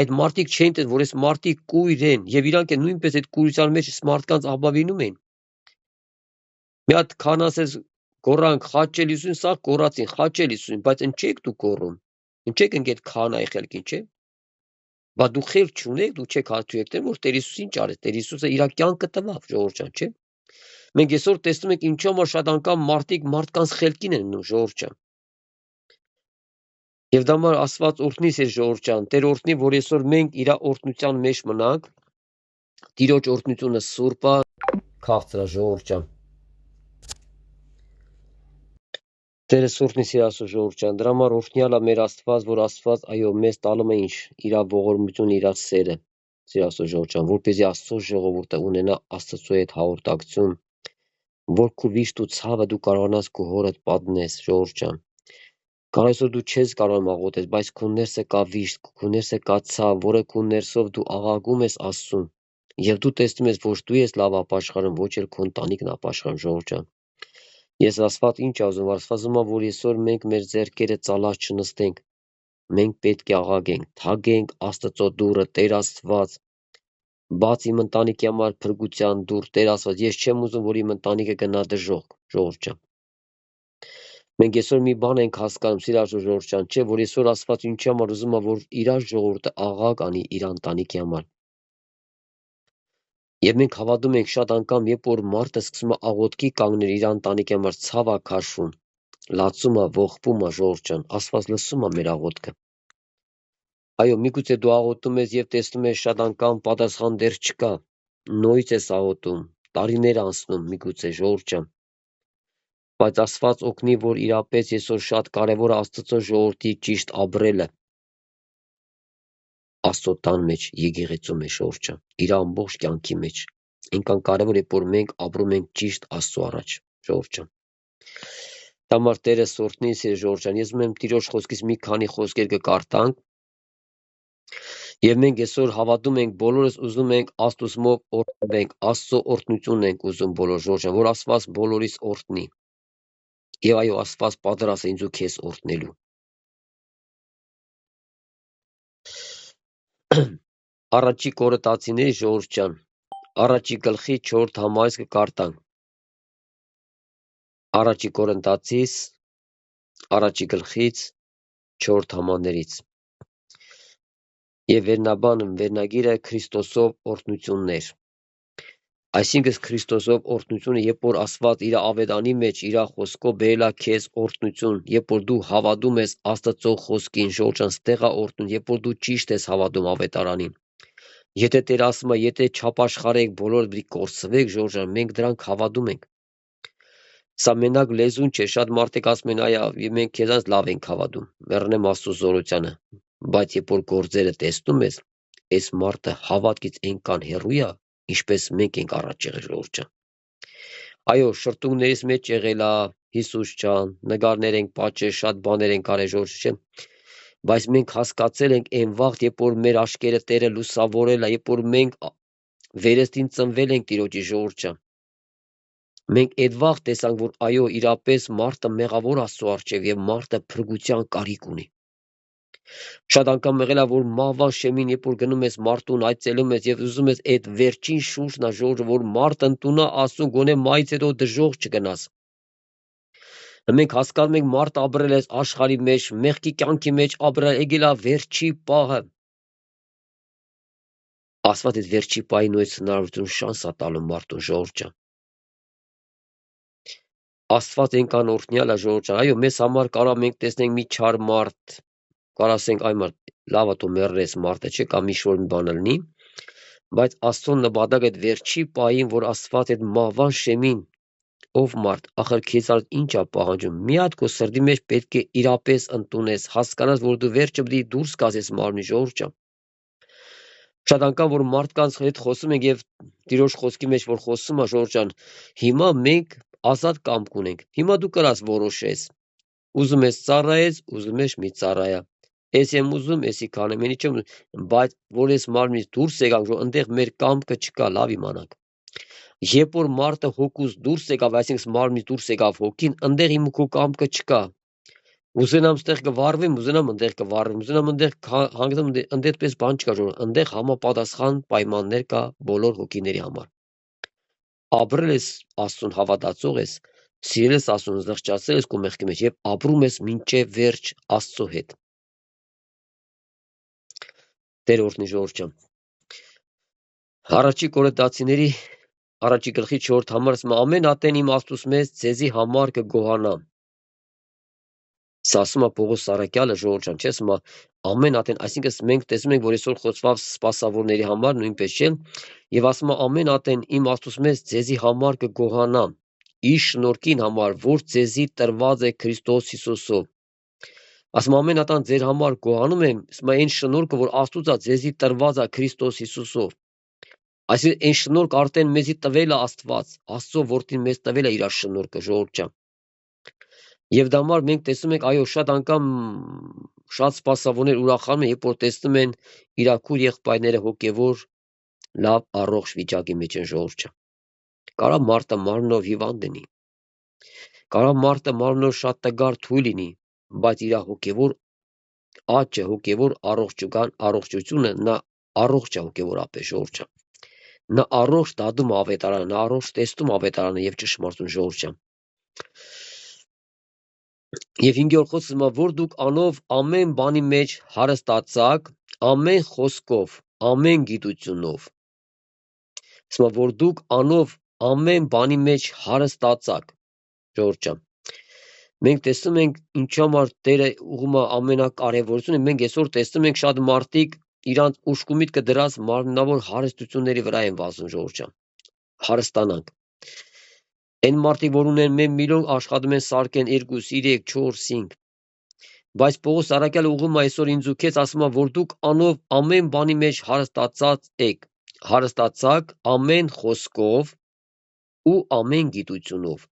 Այդ մարդիկ չեն տես, որ այս մարդիկ կույր են եւ իրանք է նույնպես այդ կույրության մեջ մարդկանց ապավինում են։ Մի հատ քան ասես գորանք խաչելիսուն, սա կորացին, խաչելիսուն, բայց ընդ չեք դու կորում։ Ընդ չեք ընկել քանայի խելքին, չէ՞։ Բա դու խելք չունեք, դու չեք հաշտվում, որ Տեր Հիսուսը ինչ արեց, Տեր Հիսուսը իր կյանքը տվավ, Ժողովուրդ ջան, չէ՞։ Մենք այսօր տեսնում ենք ինչու համար շատ անգամ մարդկանց խելքին են մնում, Ժողովուրդ ջան։ Եվ դա համար Աստված օրհնի սեր Ժողովուրդ ջան, Տեր օրհնի, որ այսօր մենք իր օրհնության մեջ մնանք։ Տիրոջ օրհնությունը սուրբ է, քաղցր է, Ժողովուրդ ջան։ Տերը սուրբն սիրասու Ժողովուրդ ջան, դրա համար օրհնյալ է մեր Աստված, որ Աստված այո մեզ տալում է ինչ իր ողորմությունը, իր սերը, սիրասու Ժողովուրդ ջան, որպեսզի Աստծո ժողովուրդը ունենա Աստծո հետ հաղորդակցություն, որ քո վիշտ ու ցավը դու կարողանաս քո հորդ պատնես, Ժողովուրդ ջան։ Կարող այսօր դու չես կարող աղոթես, բայց քո ներսը կա վիշտ, քո ներսը կա ցավ, որը քո ներսով դու աղաղում ես Աստծուն, եւ դու տեսնում ես, ոչ դու ես լավ ապաշխարում, ոչ էլ քո ընտանիքն ապաշխարում, Ժողովուրդ ջան։ Ես Աստված ինչ ասում, Աստվածում որ այսօր մենք մեր ձեռքերը ծալած չնստենք, մենք պետք է աղաղենք, թագենք Աստծո դուռը, Տեր Աստված, բաց իմ ընտանիքի համար փրկության դուռ, Տեր Աստված, ես չեմ ուզում, որ իմ ընտանիքը գնա դժոխք, Ժողովուրդ ջան։ Մենք այսօր մի բան ենք հասկանում, սիրաշու Ժողովուրդ ջան, չէ, որ այսօր Աստված ինչի համար ուզում է, որ իր ժողովուրդը աղաղակ անի իր ընտանիքի համար։ Եվ մենք հավատում ենք շատ անգամ, երբ որ մարդը սկսում է աղոթքի կանգնել իր ընտանիքի համար, ցավ է քաշվում, լացում է, ողբում է, Ժողովուրդ ջան, Աստված լսում է մեր աղոթքը։ Այո, միգուցե դու աղոթում ես եւ տեսնում ես շատ անգամ պատասխան դեռ չկա, նույնիսկ ես աղոթում, տարիներ անցնում, միգուցե, Ժողովուրդ ջան։ Բայց Աստված օգնի, որ իրապես այսօր շատ կարևոր է Աստծո ժողովրդի ճիշտ ապրելը, Աստծո տան մեջ, եկեղեցու մեջ Ժողովուրդ ջան, իր ամբողջ կյանքի մեջ։ Այնքան կարևոր է, որ մենք ապրում ենք ճիշտ Աստծո առաջ, Ժողովուրդ ջան։ Համար Տերը սորտնի Ժողովուրդ ջան, ես ուզում եմ Տիրոջ խոսքից մի քանի խոսքեր կկարտանք, եւ մենք այսօր հավատում ենք, բոլորս ուզում ենք Աստծումով օրհնվենք, Աստծո օրհնությունն ենք ուզում բոլոր Ժողովուրդ ջան, որ Աստված բոլորիս օրհնի։ Եվ այո, Աստված պատրաստ է ինձ ու քեզ օրհնելու։ Առաջի Կորինթացիների Ժողովուրդ ջան, առաջի գլխի 4 համարից կկարտանք։ Առաջի Կորինթացիս առաջի գլխից 4 համաներից։ Եվ վերնագիրը Քրիստոսով օրհնություններ։ Այսինքն Քրիստոսով օրհնությունը, երբ որ Աստված իր ավետանի մեջ իր խոսքով բերել է քեզ օրհնություն, երբ որ դու հավատում ես Աստծո խոսքին, Ժողովուրդ ջան, ստեղ է օրհնություն, երբ որ դու ճիշտ ես հավատում ավետարանին։ Եթե Տեր ասում է, եթե չապաշխարեք, բոլորը պիտի կորսվեք, Ժողովուրդ ջան, մենք դրանք հավատում ենք։ Սա մենակ լեզուն չէ, շատ մարդիկ ասում են, այա, մենք քեզանց լավ ենք հավատում, մեռնեմ Աստծո զորությանը, բայց երբ որ գործերը տեսնում ես, այս մարդը հավատքից այնքան հեռու է, ինչպես մենք ենք առաջ եղել, Ժողովուրդ ջան։ Այո, շրթունքներից մեջ եղել է Հիսուս ջան, նկարներ ենք պատճել, շատ բաներ ենք արել, Ժողովուրդ ջան, բայց մենք հասկացել ենք այն վաղ, երբ որ մեր աչքերը Տերը լուսավորել է, երբ որ մենք վերստին ծնվել ենք Տիրոջի, Ժողովուրդ ջան։ Մենք այդ վաղ տեսանք, որ այո, իրապես մարդը մեղավոր Աստծո առջև եւ մարդը փրկության կարիք ունի։ Շատ անգամ եղել է, որ մահվան շեմին, երբ որ գնում ես մարդուն այցելում ես եւ ուզում ես այդ վերջին շունչն աժողը, որ մարդը ընդունա Աստծուն, գոնե մայից հետո դժոխք չգնաս։ Մենք հասկանում ենք մարդ ապրել է աշխարհի մեջ, մեղքի կյանքի մեջ ապրել, եկել է վերջի պահը։ Աստված այդ վերջի պահի նույնիսկ հնարավորություն շանս է տալու մարդուն, Ժողովուրդ ջան։ Աստված այնքան օրհնյալ է, Ժողովուրդ ջան։ Այո, մեզ համար կարող մենք տեսնենք մի չար մարդ, կարող ասենք այ մարդ, լավ է դու մեռնես մարդը, չէ՞ կամ ինչ-որ մի բան լինի, բայց Աստծո նպատակը այդ վերջի պահին, որ Աստված այդ մահվան շեմին, ով մարդ, ախր քեզ ինչ է պահանջում։ Մի հատ քո սրտի մեջ պետք է իրապես ընդունես, հասկանաս, որ դու վերջը պիտի դուրս գաս այս մարմնի, Ժողովուրդ ջան։ Շատ անգամ որ մարդկանց հետ խոսում ենք եւ Տիրոջ խոսքի մեջ որ խոսում է, Ժողովուրդ ջան, հիմա մենք ազատ կամք ունենք։ Հիմա դու կրած որոշես։ Ուզում ես ծառայես, ուզում ես մի ծառայա։ Ես եմ ուզում, եսի կանեմ, ինչ եմ, բայց որ ես մարմնից դուրս եկանք, որ այնտեղ մեր կամքը չկա, լավ իմանանք։ Երբ որ մարդը հոգուց դուրս եկավ, այսինքն մարմնից դուրս եկավ հոգին, այնտեղ իմ քո կամքը չկա։ Ուզենամ ստեղ կվառվեմ, ուզենամ այնտեղ կվառվեմ, ուզենամ այնտեղ հանգնեմ, այնտեղպես բան չկա, որ այնտեղ համապատասխան պայմաններ կա բոլոր հոգիների համար։ Ապրել ես Աստծուն հավատացող ես, սիրել ես Աստծուն, զղջացել ես քո մեղքի մեջ եւ ապրում ես մինչեւ վերջ Աստծո հետ։ Տեր օրհնի, Ժողովուրդ ջան։ Առաջի Կորինթացիների առաջի գլխի 4 համարս ամեն ատեն իմ Աստուծո մեզ ձեզի համար կգոհանա։ Սա ասում է Պողոս Սարաքյալը, Ժողովուրդ ջան, չես մա ամեն ատեն, այսինքն մենք տեսնում ենք, որ այսօր խոսվավ սպասավորների համար նույնպես չէ, եւ ասում է ամեն ատեն իմ Աստուծո մեզ ձեզի համար կգոհանա։ Իր շնորհքին համար, որ ձեզի տրված է Քրիստոս Հիսուսով։ Ասում ամեն ատան ձեր համար գոհանում եմ, ասում այն շնորհքը, որ Աստուծո ձեզի տրված է Քրիստոս Հիսուսով։ Այսինքն այն շնորհք արդեն մեզի տվել է Աստված, Աստծո որդին մեզ տվել է իր շնորհքը, Ժողովուրդ ջան։ Եվ դա համար մենք տեսնում ենք, այո, շատ անգամ շատ սպասավորներ ուրախանում են, երբ որ տեսնում են իր քույր եղբայրները հոգևոր լավ առողջ վիճակի մեջ են, Ժողովուրդ ջան։ Կարա մարդը մարմնով հիվանդ լինի։ Կարա մարդը մարմնով շատ տգար թույլ լինի, բայց իր հոգևոր աճը, հոգևոր առողջությունը նա առողջ է հոգևոր ապե, Ժողովուրդ ջան։ Նա առողջ դադում ավետարանը, նա առողջ տեսնում ավետարանը եւ ճշմարտություն, Ժողովուրդ ջան։ Եվ 5-րդ խոսքը որ դուք անով ամեն բանի մեջ հարստացաք, ամեն խոսքով, ամեն գիտությունով։ Ասում որ դուք անով ամեն բանի մեջ հարստացաք, Ժողովուրդ ջան։ Մենք տեսնում ենք ինչ համար Տերը ուղղում է ամենակարևորությունը, մենք այսօր տեսնում ենք շատ մարդիկ իրանց ուշքի միտքը դրած մարմնավոր հարստությունների վրա են վազում, Ժողովուրդ ջան։ Հարստանանք։ Այն մարդիկ, որ ունեն 1 միլիոն աշխատում են սարքեն 2, 3, 4, 5։ Բայց Պողոս առաքյալը ուղղում է այսօր ինձ ու քեզ, ասում է, որ դուք անով ամեն բանի մեջ հարստացած եք, հարստացակ ամեն խոսքով ու ամեն գիտությունով։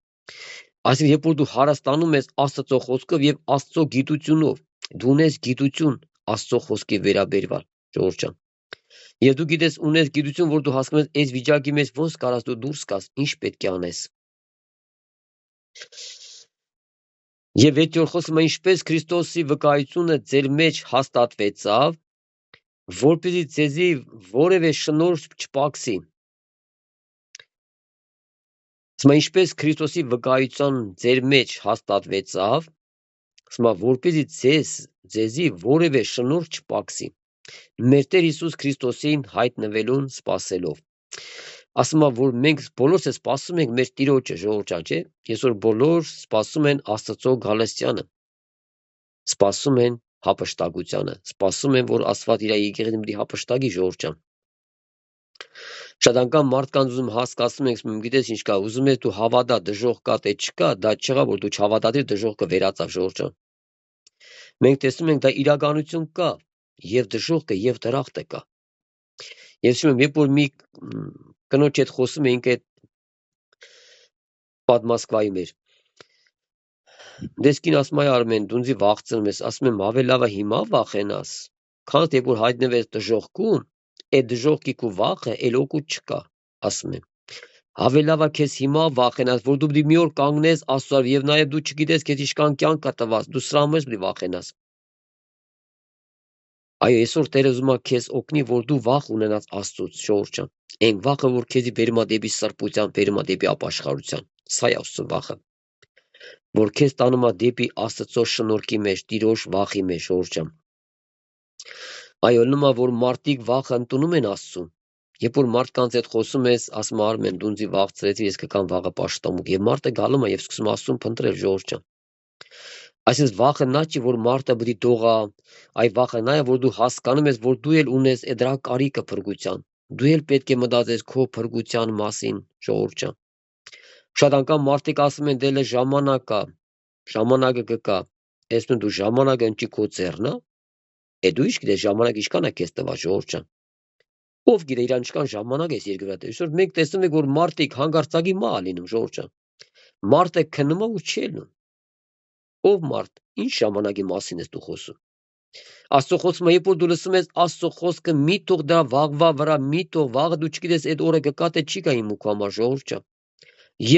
Այսինքն, երբ որ դու հարստանում ես Աստծո խոսքով եւ Աստծո գիտությունով, դու ունես գիտություն Աստծո խոսքի վերաբերյալ, Ժողովուրդ ջան։ Եվ դու գիտես, ունես գիտություն, որ դու հասկանում ես, այս վիճակի մեջ ոնց կարաս դու դուրս գաս, ինչ պետք է անես։ Եվ 6-րդ խոսքը ինչպես Քրիստոսի վկայությունը ձեր մեջ հաստատվեցավ, որպեսզի ձեզի որևէ շնորհ չպակսի։ Ասում ինչպես Քրիստոսի վկայության ձեր մեջ հաստատվեցավ, ասում որպեսզի ձեզի որևէ շնորհ չպակսի։ Մեր Տեր Հիսուս Քրիստոսին հայտնվելուն սպասելով։ Ասում որ մենք բոլորս սպասում ենք մեր Տիրոջը, Ժողովուրդ ջան, չէ՞։ Այսօր բոլոր սպասում են Աստծո գալստյանը, սպասում են հափշտակությանը, սպասում են, որ Աստված իր եկեղեցին պիտի հափշտակի, Ժողովուրդ ջան։ Շատ անգամ մարդկանց ուզում հասկացնում ենք, գիտես ինչ կա, ուզում ես դու հավատա, դժոխք կա, թե չկա, դա չեղա, որ դու չհավատացիր, դժոխքը վերածավ, Ժողովուրդ ջան։ Մենք տեսնում ենք, դա իրականություն կա, եւ դժոխքը, եւ դրախտը կա։ Ես հիշում եմ, երբ որ մի կնոջ հետ խոսում էինք այդ Պատմասկվայում էր։ Դեսքին ասում է Արմեն, դու ինձ վախցնում ես, ասում եմ ավելի լավ է հիմա վախենաս, քան երբ որ հայտնվես դժոխքում, այդ դժոխքի քու վախը էլ օգուտ չկա, ասում եմ։ Ավելի լավ է քեզ հիմա վախենաս, որ դու պիտի մի օր կանգնես Աստծո առջև եւ նաեւ դու չգիտես քեզ ինչքան կյանք կա տված, դու սրա մեջ պիտի վախենաս։ Այո, այսօր Տերը ուզում է քեզ օգնի, որ դու վախ ունենաս Աստծուց, Ժողովուրդ ջան։ Այն վախը, որ քեզի բերում է դեպի սրբության, բերում է դեպի ապաշխարության։ Սա է Աստծո վախը, որ քեզ տանում է դեպի Աստծո շնորհքի մեջ, Տիրոջ վախի մեջ, Ժողովուրդ ջան։ Այո, նույնն է, որ մարդիկ վախը ընդունում են Աստծուն։ Երբ որ մարդկանց հետ խոսում ես, ասում Արմեն, դու ինձ վախցրեցի, ես կգամ վաղը պաշտամուկ, եւ մարդը գալում է եւ սկսում Աստծուն փնտրել, Ժողովուրդ ջան։ Այսինքն վախը նա չի, որ մարդը պիտի դողա, այ վախը նա է, որ դու հասկանում ես, որ դու էլ ունես այդ դրա կարիքը փրկության։ Դու էլ պետք է մտածես քո փրկության մասին, Ժողովուրդ ջան։ Շատ անգամ մարդիկ ասում են, դե ժամանակ կա, ժամանակը կգա։ Այսինքն դու ժամանակը ընչի քո ձեռնա, դու ինչ գիտես ժամանակը ինչքան է քեզ տված, Ժողովուրդ ջան։ Ով գիտե իրան ինչքան ժամանակ ես երկրի վրա։ Այսօր մենք տեսնում ենք, որ մարդիկ հանգարցակի մա լինում, Ժողովուրդ ջան։ Մարդը քնում է ու չի ելնում։ Ով մարդ, ինչ ժամանակի մասին ես դու խոսում։ Աստծո խոսքը, երբ որ դու լսում ես Աստծո խոսքը, մի թող դրա վաղվա վրա, մի թող վաղը դու չգիտես այդ օրը կգա թե չի գա իմ ու քո համար, Ժողովուրդ ջան։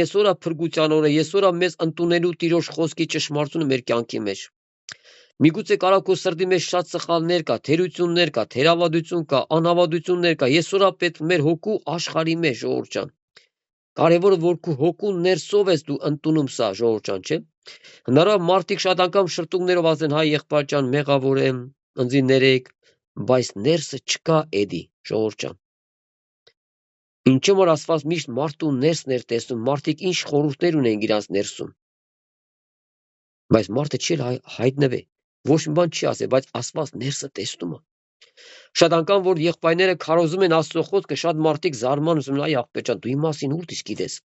Այսօր է փրկության օրը, այսօր է մեզ ընդունելու Տիրոջ խոսքի ճշմարտությունը մեր կյանքի մեջ։ Միգուցե կարող քո սրտի մեջ շատ սխալներ կա, թերություններ կա, թերավադություն կա, անհավատություններ կա։ Այսօր է պետք մեր հոգու աշխարհի մեջ, Ժողովուրդ ջան։ Կարևորը որ քո հոգու ներսով ես դու ընդունում սա, Ժողովուրդ ջան, չէ՞։ Հնարավոր մարդիկ շատ անգամ շրտունքներով ասեն, հայ եղբայր ջան, մեղավոր եմ, ընձի ներեք, բայց ներսը չկա էդի, Ժողովուրդ ջան։ Ինչու որ Աստված միշտ մարդու ներսն էր տեսնում, մարդիկ ինչ խորհուրդներ ունեն իրաց ներսում։ Բայց մարդը չի հայտնվի, ոչ մի բան չի ասել, բայց Աստված ներսը տեսնում է։ Շատ անգամ որ եղբայրները քարոզում են Աստծո խոսքը, շատ մարդիկ զարմանում են, այ աղբեր ջան, դու իմ մասին ուր դից գիտես։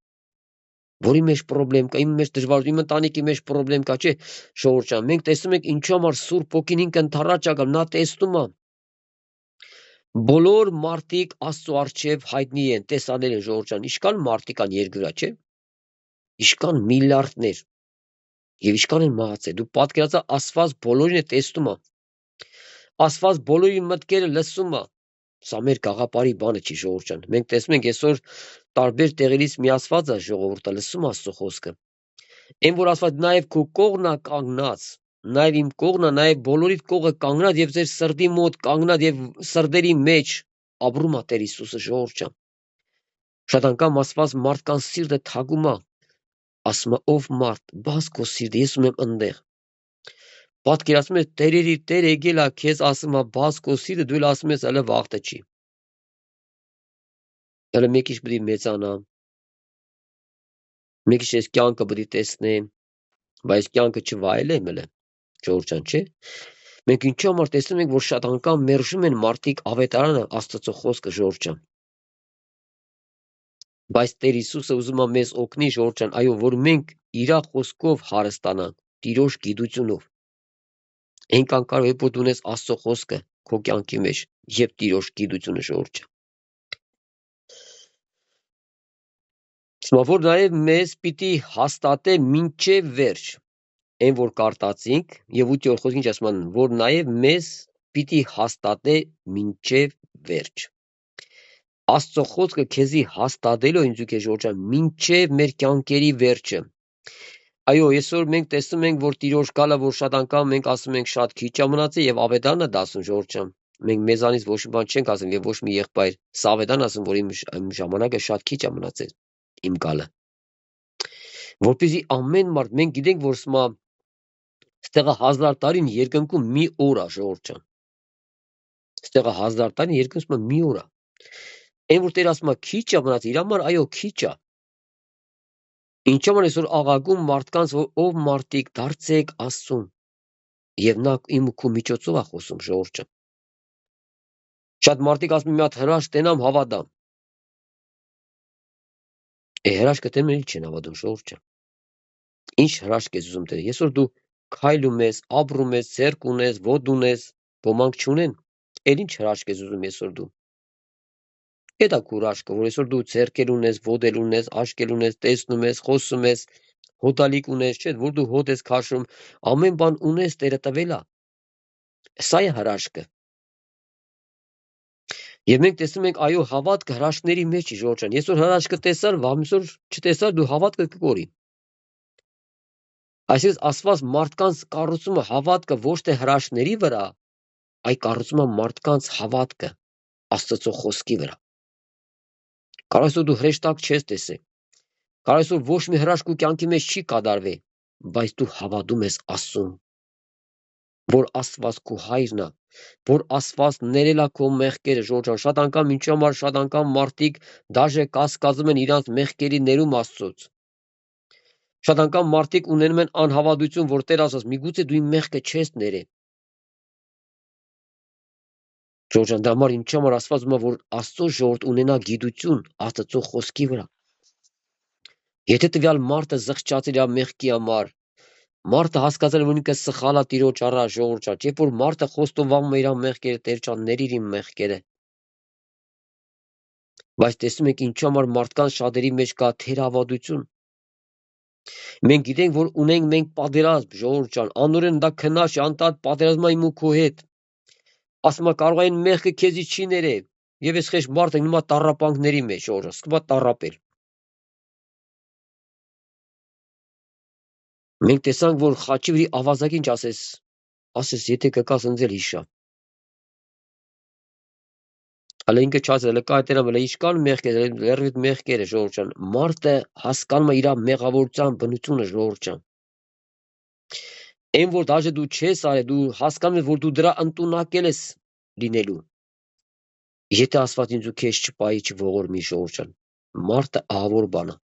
Որի մեջ խնդրեմ կա, իմ մեջ դժվարություն, իմ ընտանիքի մեջ խնդրեմ կա, չէ՞, Ժողովուրդ ջան, մենք տեսնում ենք ինչու համար Սուրբ Ոգին ինքն ընդառաջ ակա, նա տեսնում է։ Բոլոր մարդիկ Աստծո առջև հայտնի են, տեսանել են, Ժողովուրդ ջան, իշքան մարդիկ կան երկրի վրա, չէ՞։ Իշքան միլիարդներ։ Եվ իշքան են մահացել։ Դու պատկերացա, Աստված բոլորին է տեսնում է։ Աստված բոլորի մտքերը լսում է։ Սա մեր գաղափարի բանը չի, Ժողովուրդ ջան։ Մենք տեսնում ենք այսօր տարբեր տեղերից միացված է ժողովուրդը, լսում Աստծո խոսքը։ Այն որ Աստված նաև քո կողմն է կանգնած, նաև իմ կողմն է, նաև բոլորիդ կողը կանգնած եւ ձեր սրտի մոտ կանգնած եւ սրտերի մեջ ապրում է Տեր Հիսուսը, Ժողովուրդ ջան։ Շատ անգամ Աստված մարդկանց սիրտը թակում է, ասում է ով մարդ, բաց քո սիրտը, ես ունեմ ընդեղ։ Պատկերացնում ես Տերերի Տեր եկել է քեզ ասում է բաց քո սիրտը, դու էլ ասում ես հələ վաղտը չի։ Հələ մի քիչ պիտի մեծանա։ Մի քիչ ես կյանքը պիտի տեսնեմ, բայց կյանքը չվայելեմ հələ, Ժողովուրդ ջան, չէ։ Մենք ինչու համար տեսնում ենք, որ շատ անգամ մերժում են մարդիկ ավետարանը Աստծո խոսքը, Ժողովուրդ ջան։ Բայց Տեր Հիսուսը ուզում է մեզ օգնի, Ժողովուրդ ջան, այո, որ մենք իր խոսքով հարստանանք, Տիրոջ գիտությունով։ Այնքան կարող է, որ դու ունես Աստծո խոսքը քո կյանքի մեջ եւ Տիրոջ գիտությունը ժողովուրդ։ Իսկ որ նաև մեզ պիտի հաստատե մինչև վերջ, այն որ կարտացինք եւ 8-րդ խոսքին ասում են, որ նաև մեզ պիտի հաստատե մինչև վերջ։ Աստծո խոսքը քեզի հաստատելու ինձ ու քեզ ժողովուրդ մինչև մեր կյանքերի վերջը։ Այո, այսօր մենք տեսնում ենք, որ Տիրոջ գալը, որ շատ անգամ մենք ասում ենք շատ քիչ է մնացել եւ ավետարանը դա ասում ժողովուրդ։ Մենք մեզանից ոչ մի բան չենք ասում եւ ոչ մի եղբայր, սա ավետարան ասում, որ իմ ժամանակը շատ քիչ է մնացել իմ գալը։ Որպեսզի ամեն մարդ մենք գիտենք, որ սա ստեղը 1000 տարին երկնքում մի օր է ժողովուրդ։ Ստեղը 1000 տարին երկնքում մի օր է։ Այն որ Տեր ասում է քիչ է մնացել, իր համար այո քիչ է։ Ինչ համար այսօր աղագում մարդկանց, որ ով մարդիկ դարձեք Աստծուն, եւ նա իմ ու քո միջոցով է խոսում ժողովուրդ։ Շատ մարդիկ ասում են մի հատ հրաշք տենամ հավատամ։ Հրաշքը տենամ էլ չեն հավատում ժողովուրդ։ Ինչ հրաշք ես ուզում տենալ։ Այսօր դու քայլում ես, ապրում ես, ձեռք ունես, ոդ ունես, ոմանք չունեն։ Էլ ինչ հրաշք ես ուզում այսօր դու։ Դա կուրաշկը, որ այսօր դու ձեռքել ունես, ոդել ունես, աշկել ունես, տեսնում ես, խոսում ես, հոդալիք ունես, չէ՞, որ դու հոդ ես քաշում, ամեն բան ունես, Տերը տվել է։ Սա է հրաշքը։ Եվ մենք տեսնում ենք, այո, հավատքը հրաշքների մեջ է ժողովուրդ։ Այսօր հրաշքը տեսար, վաղմիսօր չտեսար, դու հավատքը կկորի։ Այսինքն ասված մարդկանց կառուցումը հավատքը ոչ թե հրաշքների վրա, այլ կառուցումը մարդկանց հավատքը Աստծո խոսքի վրա։ Կարող այսօր դու հրեշտակ չես տեսել։ Կարող այսօր ոչ մի հրաշք ու կյանքի մեջ չի կատարվի, բայց դու հավատում ես Աստծուն, որ Աստված քո հայրն է, որ Աստված ներել է քո մեղքերը ժողովուրդ։ Շատ անգամ ինչու համար շատ անգամ մարդիկ դաժե կասկածում են իրանց մեղքերի ներում Աստծոց։ Շատ անգամ մարդիկ ունենում են անհավատություն, որ Տեր ասած, միգուցե դու իմ մեղքը չես ներել։ Ժողովուրդ, դա համար ինչու համար ասվածում է, որ Աստծո ժողովուրդ ունենա գիտություն Աստծո խոսքի վրա։ Եթե տվյալ մարդը զղջացել իր մեղքի համար, մարդը հասկացել որ ինքը սխալ է Տիրոջ առաջ ժողովուրդ, երբ որ մարդը խոստովանում է իր մեղքերը, Տեր ջան, ների իմ մեղքերը։ Բայց տեսնում եք ինչու համար մարդկանց շատերի մեջ կա թերավադություն։ Մենք գիտենք, որ ունենք մենք պատերազմ, ժողովուրդ ջան, անօրեն դա քնաշ անտատ պատերազմա իմ ու քո հետ։ Ասում է կարող այն մեղքը քեզի չի ներել։ Եվ այս խեշ մարդը նույնա տառապանքների մեջ ժողովուրդ, սկսում է տառապել։ Մենք տեսանք, որ խաչի վրի ավազակին ասես, եթե կկաս ընձել հիշա։ Հələ ինքը չասել, կա այդտեղ վրա իշքան մեղքեր, լերվիտ մեղքերը ժողովուրդ ջան։ Մարդը հասկանում է իր մեղավորության բնությունը ժողովուրդ ջան։ Այն որ դաժե դու չես արել, դու հասկանում ես, որ դու դրա ընտունակել ես լինելու։ Եթե Աստված ինձ ու քեզ չպայի չողորմի ժողովուրդ ջան։ Մարդը ահավոր բան է։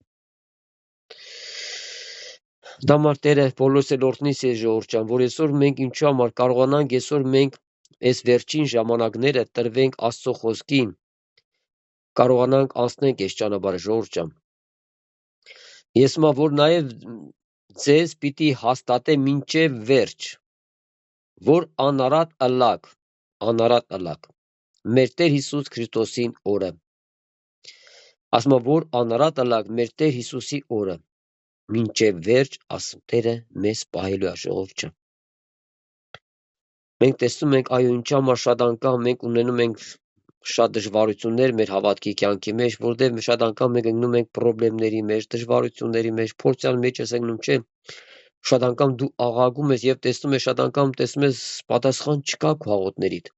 Դա մարդերը բոլորս էլ օրհնիս է ժողովուրդ ջան, որ այսօր մենք ինչու համար կարողանանք այսօր մենք այս վերջին ժամանակները տրվենք Աստծո խոսքին, կարողանանք անցնենք այս ճանապարհը ժողովուրդ ջան։ Ես մա որ նաև ձեզ պիտի հաստատե մինչև վերջ, որ անարատ ըլլակ, մեր Տեր Հիսուս Քրիստոսին օրը։ Ասում որ անարատ ըլլակ մեր Տեր Հիսուսի օրը, մինչև վերջ ասում Տերը մեզ պահելու է ժողովուրդ ջան։ Մենք տեսնում ենք, այո, ինչ համար շատ անգամ մենք ունենում ենք շատ դժվարություններ մեր հավատքի կյանքի մեջ, որտեղ շատ անգամ մենք ընկնում ենք խնդիրների մեջ, դժվարությունների մեջ, փորձյան մեջ ես ընկնում, չէ՞։ Շատ անգամ դու աղաղում ես եւ տեսնում ես, շատ անգամ տեսնում ես պատասխան չկա քո աղոթներիդ։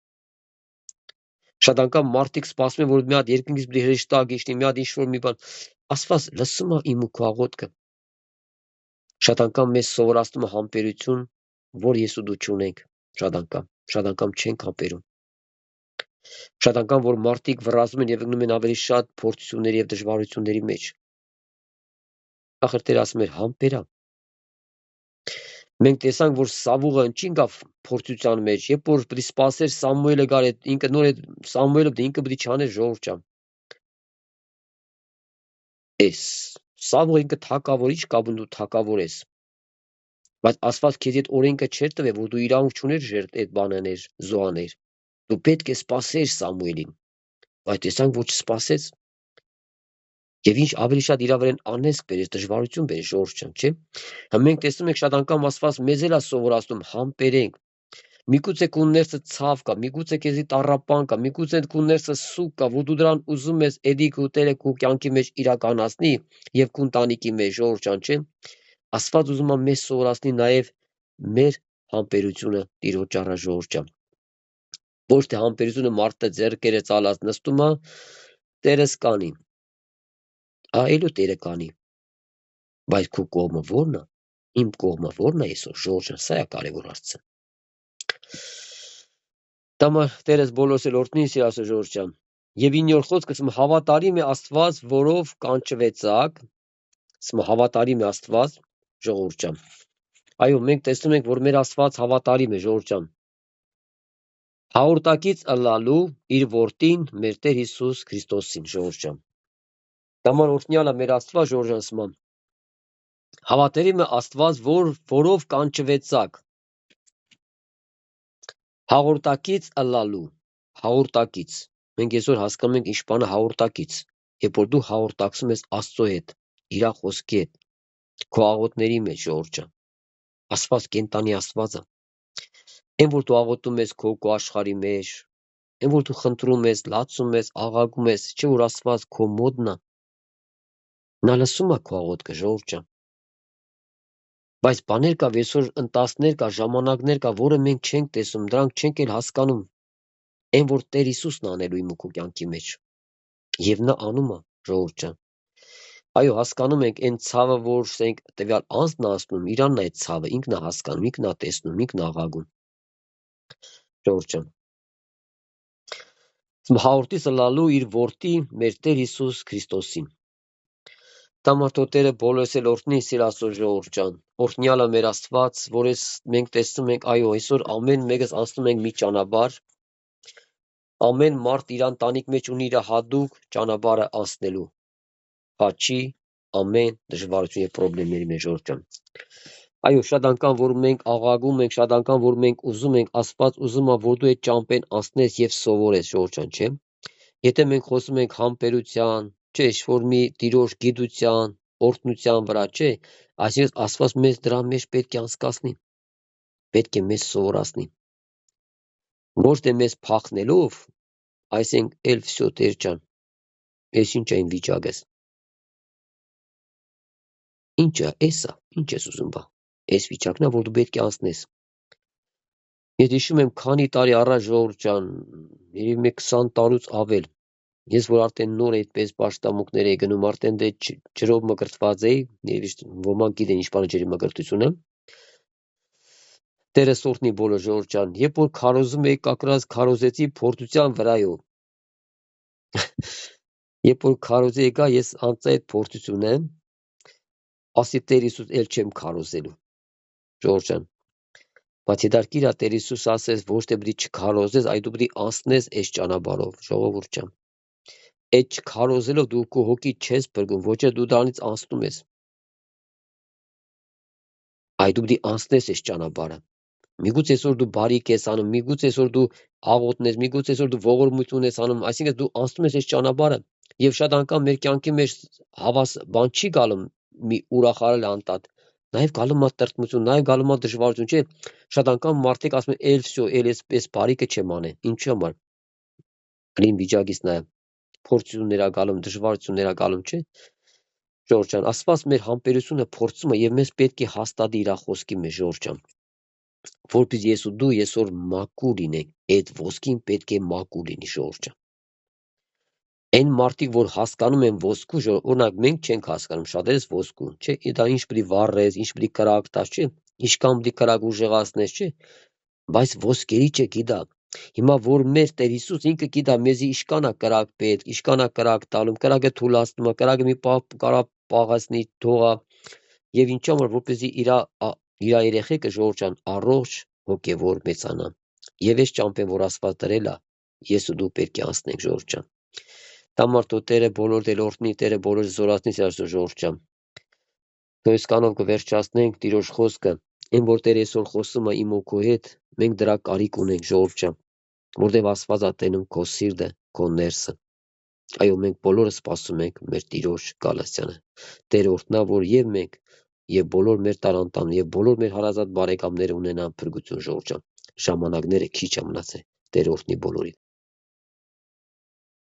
Շատ անգամ մարդիկ սպասում են, որ մի հատ երկնքից մի հրեշտակ իշնի, մի հատ ինչ-որ մի բան։ Աստված լսում է իմ ու քո աղոթքը։ Շատ անգամ մեզ սովորացնում է համբերություն, որ ես ու դու չունենք։ Շատ անգամ չենք համբերում։ Շատ անգամ որ մարդիկ վռազում են եւ ընկնում են ավելի շատ փորձությունների եւ դժվարությունների մեջ։ Ախր Տեր ասում էր համբերա։ Մենք տեսանք, որ Սավուղը ինչին գավ փորձության մեջ, երբ որ պետք է սпасեր Սամուելը գար, ինքը նոր Սամուելը ինքը պետք է չաներ ժողովուրդ ջան։ Էս Սավուղը ինքը թակավոր, ինչ կապ դու թակավոր ես։ Բայց Աստված քեզ այդ օրենքը չէր տվել, որ դու իրավունք չունես այդ բանաներ, զոհաներ։ Դու պետք է սպասես Սամուելին։ Բայց տեսանք, որ չսպասեց։ Եվ ինչ ավելի շատ իր վրան անեծք բերեց, դժվարություն բերեց ժողովուրդ ջան, չէ՞։ Մենք տեսնում ենք շատ անգամ Աստված մեզ էլ է սովորացնում համբերենք։ Միգուցե քո ներսը ցավ կա, միգուցե քեզի տառապան կա, միգուցե քո ներսը սուգ կա, որ դու դրան ուզում ես էդիկ ու տերը քո կյանքի մեջ իրականացնի եւ քո ընտանիքի մեջ ժողովուրդ ջան, չէ՞։ Աստված ուզում է մեզ սովորացնի նաեւ մեր համբերությունը Տիրոջ առ ժողովուրդ ջան։ Ոչ թե համբերությունը մարդը ձեռքերը ցալած նստում է, Տերս կանի։ Այլու Տերը կանի, բայց քո կողմը ո՞րն է, իմ կողմը ո՞րն է այսօր, ժողովուրդ, սա է կարևոր հարցը։ Տամար Տերս բոլորս էլ օրհնի սիրասո ժողովուրդ ջան։ Եվ 9-րդ խոսքը ասում հավատարիմ է Աստված, որով կանչվեցաք, ասում հավատարիմ է Աստված, ժողովուրդ ջան։ Այո, մենք տեսնում ենք, որ մեր Աստված հավատարիմ է, ժողովուրդ ջան։ Հաղորդակից ըլլալու իր որդին մեր Տեր Հիսուս Քրիստոսին, ժողովուրդ ջան։ Տամար օրհնյալը մեր Աստված, ժողովուրդ ջան, ասում հավատարիմ է Աստված, որով կանչվեցաք։ Հաղորդակից ըլլալու, հաղորդակից։ Մենք այսօր հասկանում ենք ինչ բան է հաղորդակից։ Երբ որ դու հաղորդակցում ես Աստծո հետ, իր խոսքի հետ, քո աղոթների մեջ, ժողովուրդ ջան։ Աստված կենտանի Աստված է։ Այն որ դու աղոթում ես քո աշխարհի մեջ, այն որ դու խնդրում ես, լացում ես, աղաղում ես, չէ՞ որ Աստված քո մոտն է։ Նա լսում է քո աղոթքը, ժողովուրդ ջան։ Բայց բաներ կա, այսօր ընտասներ կա, ժամանակներ կա, որը մենք չենք տեսում, դրանք չենք էլ հասկանում։ Այն որ Տեր Հիսուսն անելու իմ ու քո կյանքի մեջ։ Եվ նա անում է, ժողովուրդ ջան։ Այո, հասկանում ենք այն ցավը, որ ասենք տվյալ անձն է ասնում, իրանն է այդ ցավը, ինքն է հասկանում, ինքն է տեսնում, ինքն է աղաղում։ Ժողովուրդ ջան։ Հաղորդից լալու իր որդի մեր Տեր Հիսուս Քրիստոսին։ Տամարտոտերը բոլորս էլ օրհնի սիրասո ժողովուրդ ջան։ Օրհնյալը մեր Աստված, որ մենք տեսնում ենք, այո, այսօր ամեն մեկս անցնում ենք մի ճանապարհ։ Ամեն մարդ իր ընտանիք մեջ ունի իր հատուկ ճանապարհը անցնելու։ Հաճի, ամեն դժվարություն եւ խնդիրների մեջ ժողովուրդ ջան։ Այո, շատ անգամ որ մենք աղաղում ենք, շատ անգամ որ մենք ուզում ենք, Աստված ուզում է, որ դու այդ ճամփեն անցնես եւ սովորես ժողովուրդ ջան, չէ՞։ Եթե մենք խոսում ենք համբերության, չէ, որ մի Տիրոջ գիտության, օրհնության վրա, չէ, այսինքն Աստված մեզ դրա մեջ պետք է անցկացնի, պետք է մեզ սովորացնի։ Ոչ թե մեզ փախնելով, այսինքն էլ վсё Տեր ջան, ես ինչ այն վիճակես։ Ինչա, էսա, ինչ ես ուզում բա։ Այս վիճակն է, որ դու պետք է անցնես։ Ես հիշում եմ, քանի տարի առաջ ժողովուրդ ջան, երևի մի 20 տարուց ավել, ես որ արդեն նոր այդպես պաշտամունքներ էի գնում, արդեն դե ջրով մկրտված էի, երևի ոմանք գիտեն ինչ բան է ջրի մկրտությունը։ Տերը սորտնի բոլոր ժողովուրդ ջան, երբ որ քարոզում էի, կակրած քարոզեցի փորձության վրայով։ Երբ որ քարոզեի գա, ես անցա այդ փորձությունը, ասի Տեր Հիսուս էլ չեմ քարոզելու։ Ժողովուրդ ջան, բայց հետարքիր է Տեր Հիսուս ասես, ոչ թե պիտի չքարոզես, այլ դու պիտի անցնես այս ճանապարհով, ժողովուրդ ջան։ Այդ չքարոզելով դու քո հոգի չես բրգում, ոչ թե դու դրանից անցնում ես։ Այ դու պիտի անցնես այս ճանապարհը։ Միգուցե այսօր դու բարիք ես անում, միգուցե այսօր դու աղոթնես, միգուցե այսօր դու ողորմություն ես անում, այսինքն դու անցնում ես այս ճանապարհը եւ շատ անգամ մեր կյանքի մեջ հավաս բան չի գալու մի ուրախալի անտատ, նաեւ գալու մա տրտմություն, նաեւ գալու մա դժվարություն, չէ՞։ Շատ անգամ մարդիկ ասում են, «Էլ վсё, էլ էս բարիքը չեմ անե»։ Ինչու՞ համար։ Կլին վիճակից նաեւ փորձություններ ա գալու, դժվարություններ ա գալու, չէ՞։ Ժողովուրդ ջան, Աստված մեր համբերությունը փորձում է եւ մեզ պետք է հաստատի իր խոսքի մեջ, ժողովուրդ ջան։ Որպես ես ու դու այսօր մաքուր լինենք, այդ ոսկին պետք է մաքուր լինի, ժողովուրդ ջան։ Այն մարդիկ, որ հասկանում են ոսկու, օրինակ մենք չենք հասկանում, շատերս ոսկու, չէ՞, դա ինչ պիտի վառես, ինչ պիտի կրակ տաս, չէ՞, ինչքան պիտի կրակ ուժեղացնես, չէ՞, բայց ոսկերի չէ գիտա։ Հիմա որ մեր Տեր Հիսուս ինքը գիտա մեզի իշքան է կրակ պետք, իշքան է կրակ տալում, կրակը թուլացնում է, կրակը մի կարա պաղացնի, թողա եւ ինչու՞ համար որպեսզի իր երեխեքը ժողովուրդ ջան առողջ հոգեվոր մեծանա։ Եվ այս ճամփեն, որ Աստված դրել է, ես ու դու պետք է անցնենք, ժողովուրդ ջան։ Տամարտո Տերը բոլոր դել օրհնի, Տերը բոլորը զորացնի սիրաշո ժողովուրդ ջան։ Նույնիսկ կանով կվերջացնենք Տիրոջ խոսքը Այն որ Տերը այսօր խոսում է իմ ու քո հետ, մենք դրա կարիք ունենք, ժողովուրդ ջան, որտեղ Աստված է տենում քո սիրտը, քո ներսը։ Այո, մենք բոլորը սպասում ենք մեր Տիրոջ գալստյանը։ Տերը օրհնա, որ եւ մենք, եւ բոլոր մեր տարանտան, եւ բոլոր մեր հարազատ բարեկամները ունենան փրկություն, ժողովուրդ ջան։ Ժամանակները քիչ է մնացել։ Տերը օրհնի բոլորին։